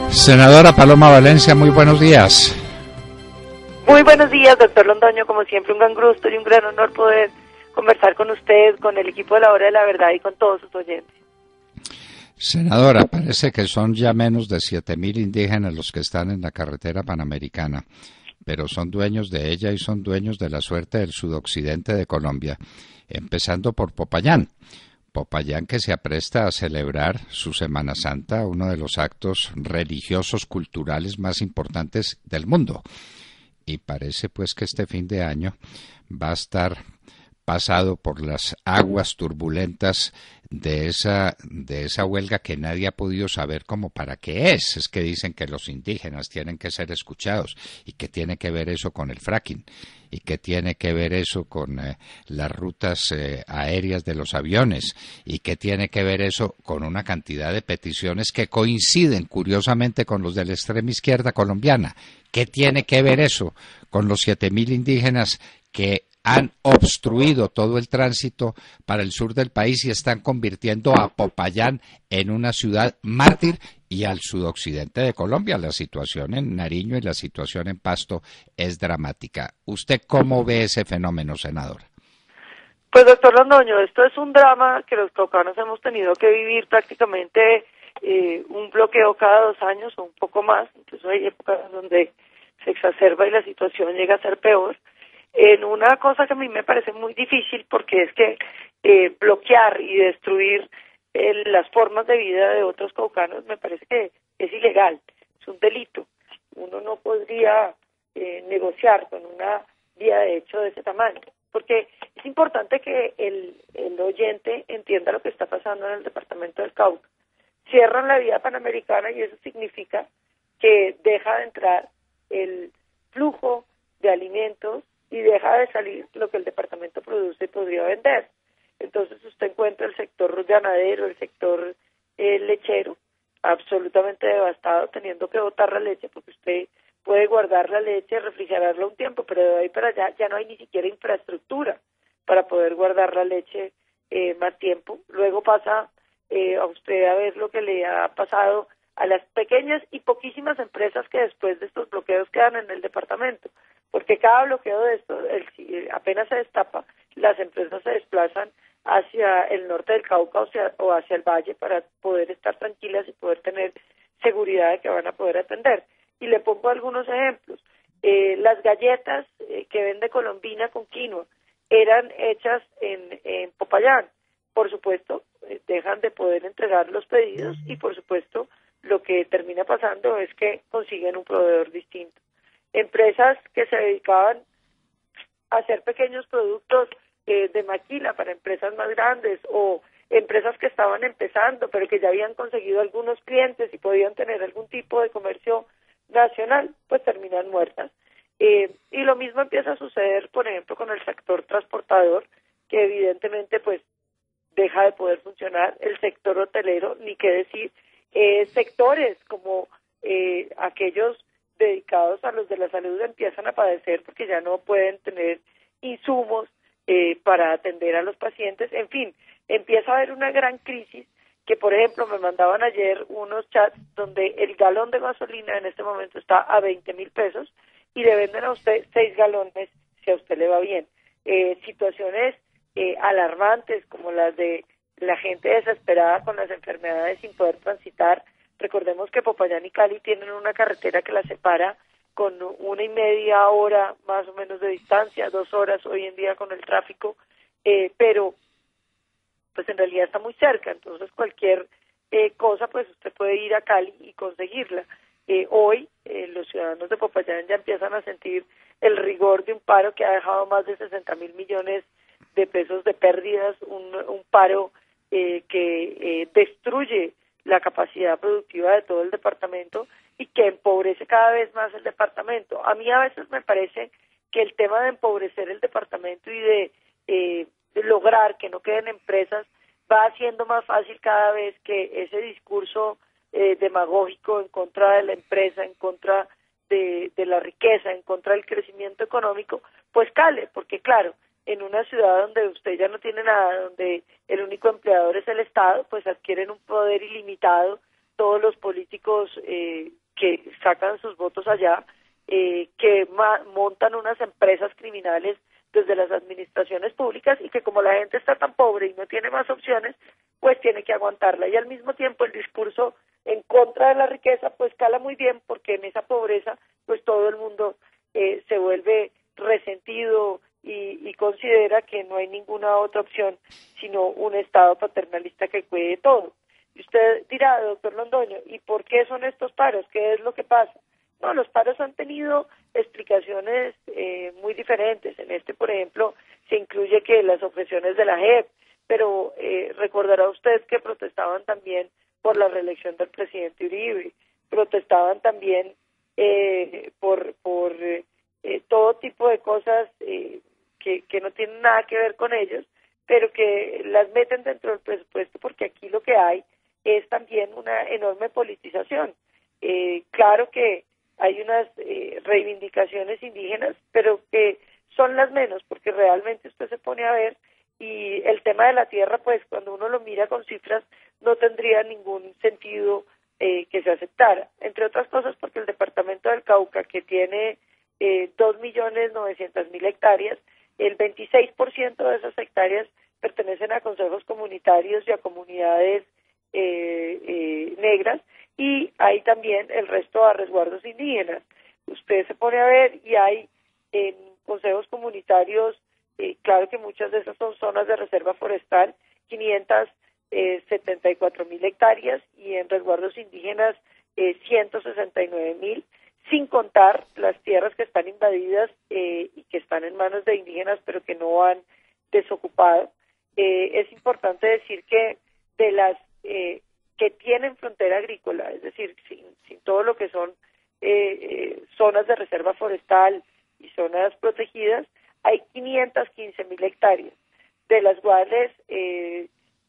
Senadora Paloma Valencia, muy buenos días. Muy buenos días, doctor Londoño. Como siempre, un gran gusto y un gran honor poder conversar con usted, con el equipo de la Hora de la Verdad y con todos sus oyentes. Senadora, parece que son ya menos de 7.000 indígenas los que están en la carretera panamericana, pero son dueños de ella y son dueños de la suerte del sudoccidente de Colombia, empezando por Popayán. Popayán, que se apresta a celebrar su Semana Santa, uno de los actos religiosos culturales más importantes del mundo. Y parece pues que este fin de año va a estar pasado por las aguas turbulentas de esa huelga que nadie ha podido saber como para qué es. Es que dicen que los indígenas tienen que ser escuchados y que tiene que ver eso con el fracking y que tiene que ver eso con las rutas aéreas de los aviones y que tiene que ver eso con una cantidad de peticiones que coinciden curiosamente con los de la extrema izquierda colombiana. ¿Qué tiene que ver eso con los 7.000 indígenas que han obstruido todo el tránsito para el sur del país y están convirtiendo a Popayán en una ciudad mártir y al sudoccidente de Colombia? La situación en Nariño y la situación en Pasto es dramática. ¿Usted cómo ve ese fenómeno, senadora? Pues, doctor Londoño, esto es un drama que los caucanos hemos tenido que vivir prácticamente un bloqueo cada 2 años o un poco más. Incluso hay épocas donde se exacerba y la situación llega a ser peor. En una cosa que a mí me parece muy difícil, porque es que bloquear y destruir las formas de vida de otros caucanos me parece que es ilegal, es un delito. Uno no podría negociar con una vía de hecho de ese tamaño, porque es importante que el oyente entienda lo que está pasando en el departamento del Cauca. Cierran la vía panamericana y eso significa que deja de entrar el flujo de alimentos y deja de salir lo que el departamento produce y podría vender. Entonces usted encuentra el sector ganadero, el sector lechero, absolutamente devastado, teniendo que botar la leche, porque usted puede guardar la leche, refrigerarla un tiempo, pero de ahí para allá ya no hay ni siquiera infraestructura para poder guardar la leche más tiempo. Luego pasa a usted a ver lo que le ha pasado a las pequeñas y poquísimas empresas que después de estos bloqueos quedan en el departamento, porque cada bloqueo de estos, apenas se destapa, las empresas se desplazan hacia el norte del Cauca o hacia el valle para poder estar tranquilas y poder tener seguridad de que van a poder atender. Y le pongo algunos ejemplos. Las galletas que vende Colombina con quinoa eran hechas en Popayán. Por supuesto, dejan de poder entregar los pedidos y por supuesto lo que termina pasando es que consiguen un proveedor distinto. Empresas que se dedicaban a hacer pequeños productos de maquila para empresas más grandes o empresas que estaban empezando pero que ya habían conseguido algunos clientes y podían tener algún tipo de comercio nacional, pues terminan muertas. Y lo mismo empieza a suceder, por ejemplo, con el sector transportador, que evidentemente pues deja de poder funcionar, el sector hotelero, ni qué decir, sectores como aquellos dedicados a los de la salud empiezan a padecer porque ya no pueden tener insumos para atender a los pacientes. En fin, empieza a haber una gran crisis que, por ejemplo, me mandaban ayer unos chats donde el galón de gasolina en este momento está a 20.000 pesos y le venden a usted 6 galones si a usted le va bien. Situaciones alarmantes como las de la gente desesperada con las enfermedades sin poder transitar. Recordemos que Popayán y Cali tienen una carretera que la separa con 1.5 horas más o menos de distancia, 2 horas hoy en día con el tráfico, pero pues en realidad está muy cerca, entonces cualquier cosa pues usted puede ir a Cali y conseguirla. Hoy los ciudadanos de Popayán ya empiezan a sentir el rigor de un paro que ha dejado más de 60.000 millones de pesos de pérdidas, un paro que destruye la capacidad productiva de todo el departamento y que empobrece cada vez más el departamento. A mí a veces me parece que el tema de empobrecer el departamento y de lograr que no queden empresas va haciendo más fácil cada vez que ese discurso demagógico en contra de la empresa, en contra de la riqueza, en contra del crecimiento económico, pues cale, porque claro, en una ciudad donde usted ya no tiene nada, donde el único empleador es el Estado, pues adquieren un poder ilimitado todos los políticos que sacan sus votos allá, que montan unas empresas criminales desde las administraciones públicas y que como la gente está tan pobre y no tiene más opciones, pues tiene que aguantarla. Y al mismo tiempo el discurso en contra de la riqueza pues cala muy bien, porque en esa pobreza pues todo el mundo se vuelve resentido y considera que no hay ninguna otra opción sino un Estado paternalista que cuide todo. Y usted dirá, doctor Londoño, ¿y por qué son estos paros? ¿Qué es lo que pasa? No, los paros han tenido explicaciones muy diferentes. En este, por ejemplo, se incluye que las objeciones de la JEP, pero recordará usted que protestaban también por la reelección del presidente Uribe, protestaban también por todo tipo de cosas que no tienen nada que ver con ellos, pero que las meten dentro del presupuesto, porque aquí lo que hay es también una enorme politización. Claro que hay unas reivindicaciones indígenas, pero que son las menos, porque realmente usted se pone a ver y el tema de la tierra, pues cuando uno lo mira con cifras, no tendría ningún sentido que se aceptara, entre otras cosas porque el departamento del Cauca, que tiene 2.900.000 hectáreas, el 26% de esas hectáreas pertenecen a consejos comunitarios y a comunidades negras, y hay también el resto a resguardos indígenas. Usted se pone a ver y hay en consejos comunitarios, claro que muchas de esas son zonas de reserva forestal, 574.000 hectáreas, y en resguardos indígenas 169.000, sin contar las tierras que están invadidas y que están en manos de indígenas pero que no han desocupado. Es importante decir que de las que tienen frontera agrícola, es decir, sin todo lo que son zonas de reserva forestal y zonas protegidas, hay 515.000 hectáreas, de las cuales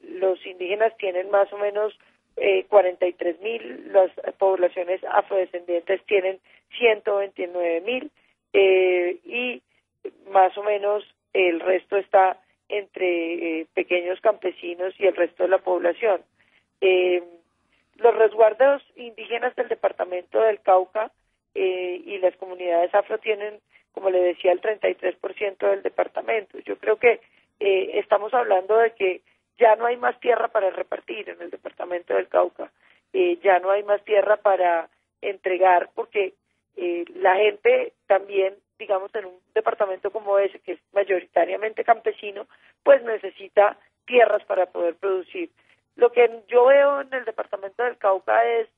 los indígenas tienen más o menos 43.000, las poblaciones afrodescendientes tienen 129.000 y más o menos el resto está entre pequeños campesinos y el resto de la población. Los resguardos indígenas del departamento del Cauca y las comunidades afro tienen, como le decía, el 33% del departamento. Yo creo que estamos hablando de que ya no hay más tierra para repartir en el departamento del Cauca, ya no hay más tierra para entregar, porque la gente también, digamos, en un departamento como ese, que es mayoritariamente campesino, pues necesita tierras para poder producir. Lo que yo veo en el departamento del Cauca es,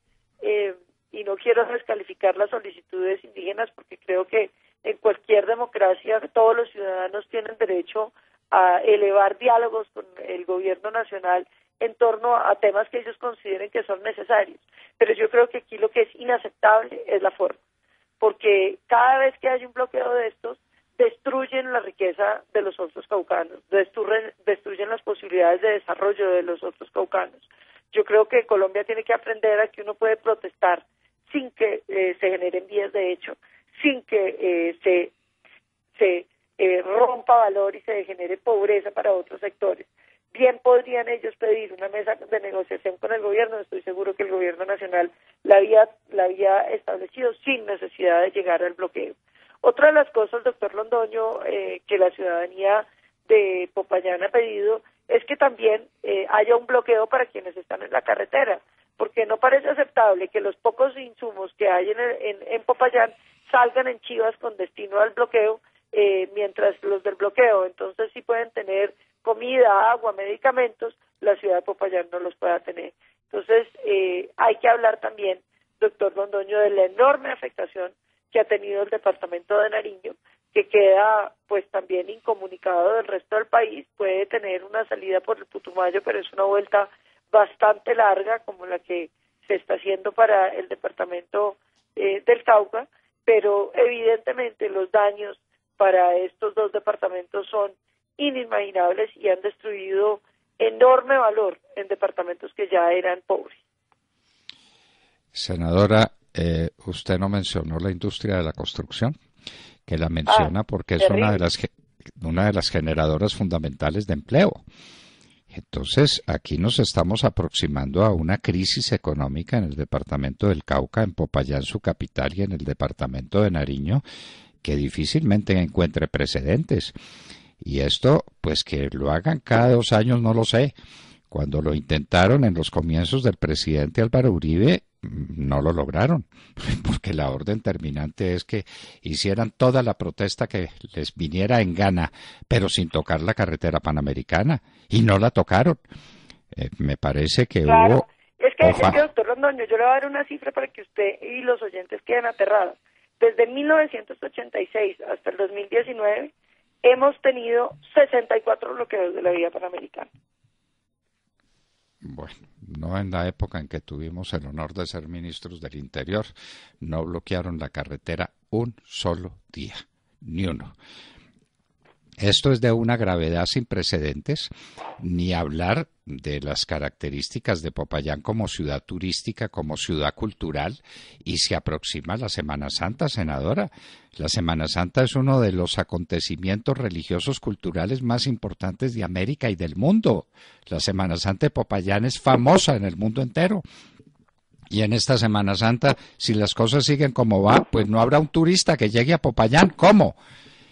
y no quiero descalificar las solicitudes indígenas, porque creo que en cualquier democracia todos los ciudadanos tienen derecho a elevar diálogos con el gobierno nacional en torno a temas que ellos consideren que son necesarios. Pero yo creo que aquí lo que es inaceptable es la forma, porque cada vez que hay un bloqueo de estos, destruyen la riqueza de los otros caucanos, destruyen las posibilidades de desarrollo de los otros caucanos. Yo creo que Colombia tiene que aprender a que uno puede protestar sin que se generen vías de hecho, sin que se rompa valor y se genere pobreza para otros sectores. Bien podrían ellos pedir una mesa de negociación con el gobierno, estoy seguro que el gobierno nacional la había establecido sin necesidad de llegar al bloqueo. Otra de las cosas, doctor Londoño, que la ciudadanía de Popayán ha pedido es que también haya un bloqueo para quienes están en la carretera, porque no parece aceptable que los pocos insumos que hay en Popayán salgan en chivas con destino al bloqueo, mientras los del bloqueo entonces sí pueden tener comida, agua, medicamentos, la ciudad de Popayán no los pueda tener. Entonces hay que hablar también, doctor Londoño, de la enorme afectación que ha tenido el departamento de Nariño, que queda pues también incomunicado del resto del país. Puede tener una salida por el Putumayo, pero es una vuelta bastante larga como la que se está haciendo para el departamento del Cauca, pero evidentemente los daños para estos dos departamentos son inimaginables y han destruido enorme valor en departamentos que ya eran pobres. Senadora, usted no mencionó la industria de la construcción, que la menciona porque es una de las generadoras fundamentales de empleo. Entonces, aquí nos estamos aproximando a una crisis económica en el departamento del Cauca, en Popayán, su capital, y en el departamento de Nariño, que difícilmente encuentre precedentes. Y esto, pues que lo hagan cada 2 años, no lo sé. Cuando lo intentaron en los comienzos del presidente Álvaro Uribe, no lo lograron, porque la orden terminante es que hicieran toda la protesta que les viniera en gana, pero sin tocar la carretera panamericana, y no la tocaron. Me parece que Claro, hubo... es que, doctor Londoño, yo le voy a dar una cifra para que usted y los oyentes queden aterrados. Desde 1986 hasta el 2019 hemos tenido 64 bloqueos de la vía panamericana. Bueno, no en la época en que tuvimos el honor de ser ministros del Interior, no bloquearon la carretera un solo día, ni uno. Esto es de una gravedad sin precedentes, ni hablar de las características de Popayán como ciudad turística, como ciudad cultural, y se aproxima la Semana Santa, senadora. La Semana Santa es uno de los acontecimientos religiosos culturales más importantes de América y del mundo. La Semana Santa de Popayán es famosa en el mundo entero. Y en esta Semana Santa, si las cosas siguen como va, pues no habrá un turista que llegue a Popayán. ¿Cómo?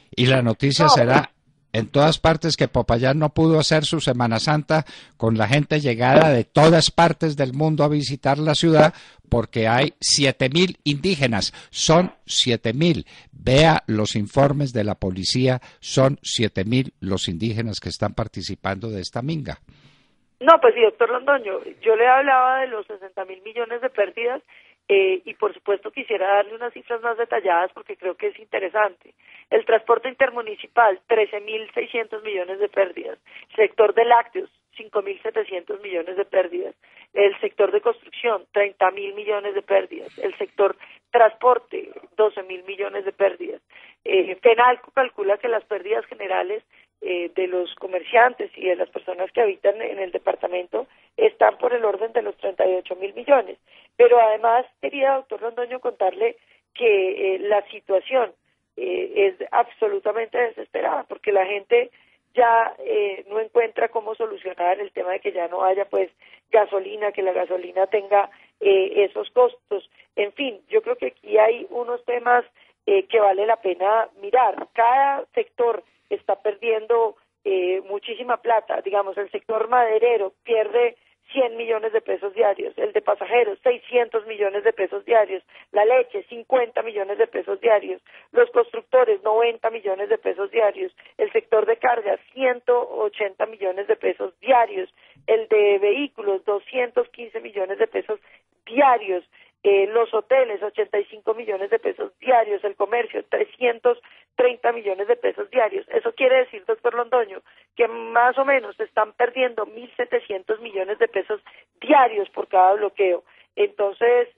Y la noticia será en todas partes que Popayán no pudo hacer su Semana Santa con la gente llegada de todas partes del mundo a visitar la ciudad porque hay 7.000 indígenas. Son 7.000. Vea los informes de la policía, son 7.000 los indígenas que están participando de esta minga. No, pues sí, doctor Londoño, yo le hablaba de los 60.000 millones de pérdidas y por supuesto quisiera darle unas cifras más detalladas porque creo que es interesante. El transporte intermunicipal, 13.600 millones de pérdidas. Sector de lácteos, 5.700 millones de pérdidas. El sector de construcción, 30.000 millones de pérdidas. El sector transporte, 12.000 millones de pérdidas. Fenalco calcula que las pérdidas generales de los comerciantes y de las personas que habitan en el departamento están por el orden de los 38.000 millones. Pero además quería, doctor Londoño, contarle que la situación es absolutamente desesperada porque la gente ya no encuentra cómo solucionar el tema de que ya no haya pues gasolina, que la gasolina tenga esos costos. En fin, yo creo que aquí hay unos temas que vale la pena mirar. Cada sector está perdiendo muchísima plata. Digamos, el sector maderero pierde 100 millones de pesos diarios, el de pasajeros 600 millones de pesos diarios, la leche 50 millones de pesos diarios, los constructores 90 millones de pesos diarios, el sector de cargas 180 millones de pesos diarios, el de vehículos 215 millones de pesos diarios, los hoteles 85 millones de pesos diarios, el comercio 330 millones de pesos diarios. Eso quiere decir, doctor Londoño, que más o menos se están perdiendo 1.700 millones de pesos diarios por cada bloqueo. Entonces,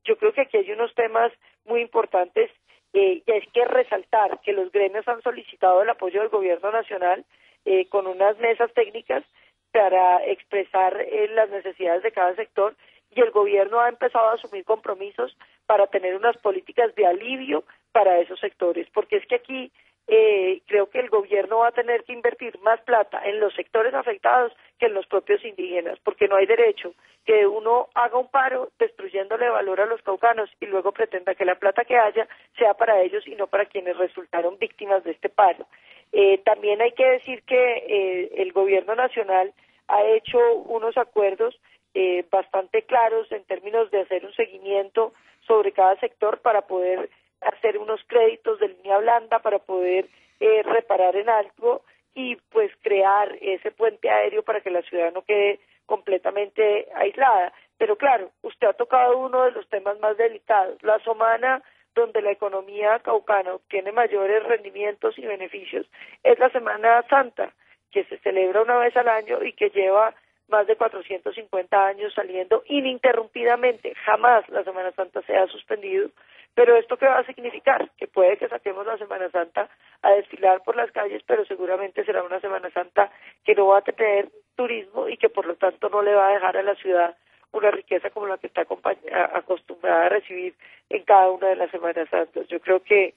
yo creo que aquí hay unos temas muy importantes y hay que resaltar que los gremios han solicitado el apoyo del gobierno nacional con unas mesas técnicas para expresar las necesidades de cada sector y el gobierno ha empezado a asumir compromisos para tener unas políticas de alivio para esos sectores, porque es que aquí creo que el gobierno va a tener que invertir más plata en los sectores afectados que en los propios indígenas, porque no hay derecho que uno haga un paro destruyéndole valor a los caucanos y luego pretenda que la plata que haya sea para ellos y no para quienes resultaron víctimas de este paro. También hay que decir que el gobierno nacional ha hecho unos acuerdos bastante claros en términos de hacer un seguimiento sobre cada sector para poder hacer unos créditos de línea blanda para poder reparar en algo y pues crear ese puente aéreo para que la ciudad no quede completamente aislada. Pero claro, usted ha tocado uno de los temas más delicados, la semana donde la economía caucana obtiene mayores rendimientos y beneficios es la Semana Santa, que se celebra una vez al año y que lleva más de 450 años saliendo ininterrumpidamente. Jamás la Semana Santa se ha suspendido. Pero ¿esto qué va a significar? Que puede que saquemos la Semana Santa a desfilar por las calles, pero seguramente será una Semana Santa que no va a tener turismo y que por lo tanto no le va a dejar a la ciudad una riqueza como la que está acostumbrada a recibir en cada una de las Semanas Santas. Yo creo que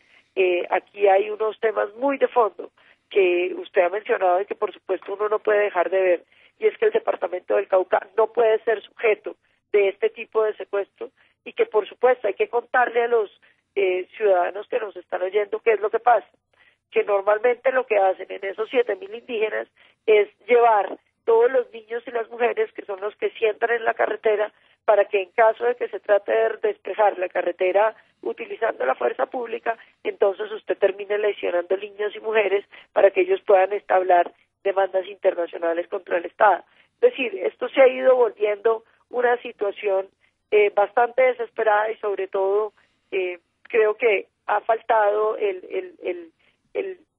aquí hay unos temas muy de fondo que usted ha mencionado y que por supuesto uno no puede dejar de ver, y es que el departamento del Cauca no puede ser sujeto de este tipo de secuestro y que por supuesto hay que contarle a los ciudadanos que nos están oyendo qué es lo que pasa, que normalmente lo que hacen en esos 7.000 indígenas es llevar todos los niños y las mujeres que son los que sientan en la carretera para que en caso de que se trate de despejar la carretera utilizando la fuerza pública, entonces usted termine lesionando niños y mujeres para que ellos puedan establecer demandas internacionales contra el Estado. Es decir, esto se ha ido volviendo una situación bastante desesperada y sobre todo creo que ha faltado el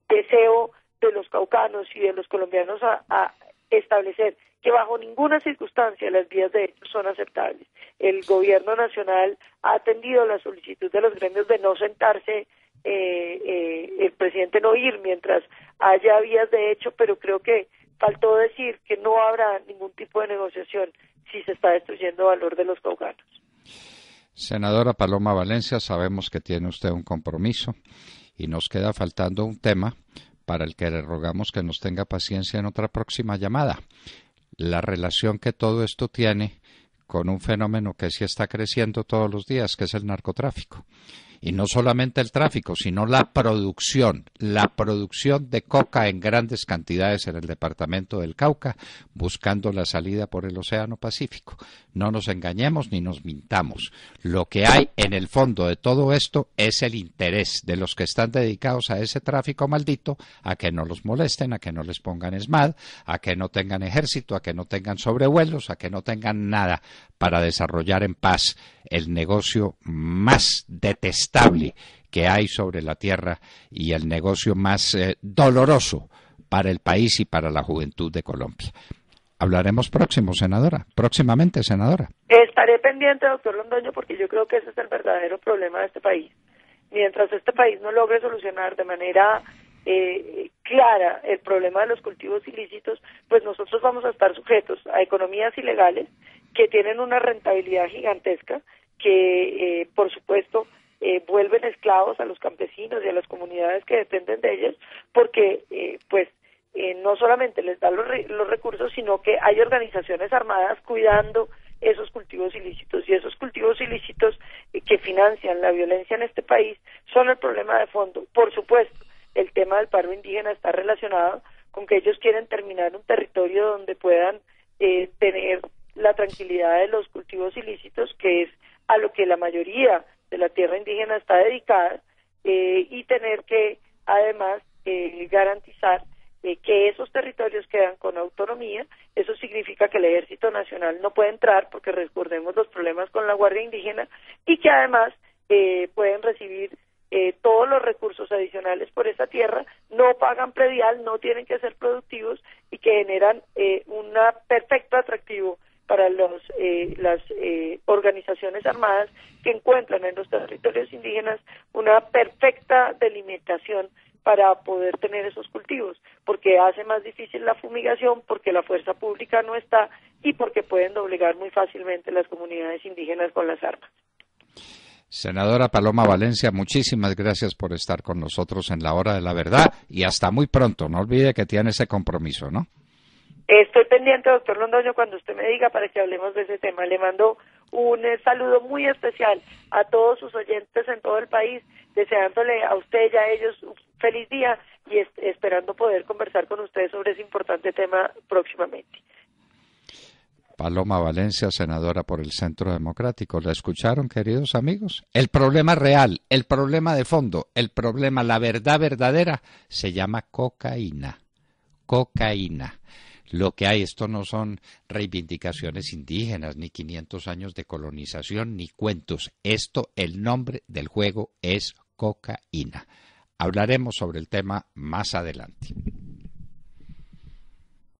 deseo de los caucanos y de los colombianos a establecer que bajo ninguna circunstancia las vías de hecho son aceptables. El gobierno nacional ha atendido la solicitud de los gremios de no sentarse, el presidente no ir mientras haya vías de hecho, pero creo que faltó decir que no habrá ningún tipo de negociación si se está destruyendo el valor de los caucanos. Senadora Paloma Valencia, sabemos que tiene usted un compromiso y nos queda faltando un tema para el que le rogamos que nos tenga paciencia en otra próxima llamada. La relación que todo esto tiene con un fenómeno que sí está creciendo todos los días, que es el narcotráfico. Y no solamente el tráfico, sino la producción de coca en grandes cantidades en el departamento del Cauca, buscando la salida por el Océano Pacífico. No nos engañemos ni nos mintamos. Lo que hay en el fondo de todo esto es el interés de los que están dedicados a ese tráfico maldito, a que no los molesten, a que no les pongan ESMAD, a que no tengan ejército, a que no tengan sobrevuelos, a que no tengan nada para desarrollar en paz el negocio más detestable que hay sobre la tierra y el negocio más doloroso para el país y para la juventud de Colombia. Hablaremos próximamente, senadora. Estaré pendiente, doctor Londoño, porque yo creo que ese es el verdadero problema de este país. Mientras este país no logre solucionar de manera clara el problema de los cultivos ilícitos, pues nosotros vamos a estar sujetos a economías ilegales que tienen una rentabilidad gigantesca, que por supuesto vuelven esclavos a los campesinos y a las comunidades que dependen de ellos, porque no solamente les dan los recursos, sino que hay organizaciones armadas cuidando esos cultivos ilícitos, y esos cultivos ilícitos que financian la violencia en este país son el problema de fondo. Por supuesto, el tema del paro indígena está relacionado con que ellos quieren terminar un territorio donde puedan tener la tranquilidad de los cultivos ilícitos, que es a lo que la mayoría de la tierra indígena está dedicada, y tener que además garantizar que esos territorios quedan con autonomía. Eso significa que el Ejército Nacional no puede entrar, porque recordemos los problemas con la Guardia Indígena, y que además pueden recibir todos los recursos adicionales por esa tierra, no pagan predial, no tienen que ser productivos y que generan un perfecto atractivo para las organizaciones armadas que encuentran en los territorios indígenas una perfecta delimitación para poder tener esos cultivos, porque hace más difícil la fumigación, porque la fuerza pública no está y porque pueden doblegar muy fácilmente las comunidades indígenas con las armas. Senadora Paloma Valencia, muchísimas gracias por estar con nosotros en la Hora de la Verdad y hasta muy pronto. No olvide que tiene ese compromiso, ¿no? Estoy pendiente, doctor Londoño, cuando usted me diga para que hablemos de ese tema. Le mando un saludo muy especial a todos sus oyentes en todo el país, deseándole a usted y a ellos un feliz día y esperando poder conversar con ustedes sobre ese importante tema próximamente. Paloma Valencia, senadora por el Centro Democrático. ¿La escucharon, queridos amigos? El problema real, el problema de fondo, el problema, la verdad verdadera, se llama cocaína. Cocaína. Lo que hay, esto no son reivindicaciones indígenas, ni 500 años de colonización, ni cuentos. Esto, el nombre del juego es cocaína. Hablaremos sobre el tema más adelante.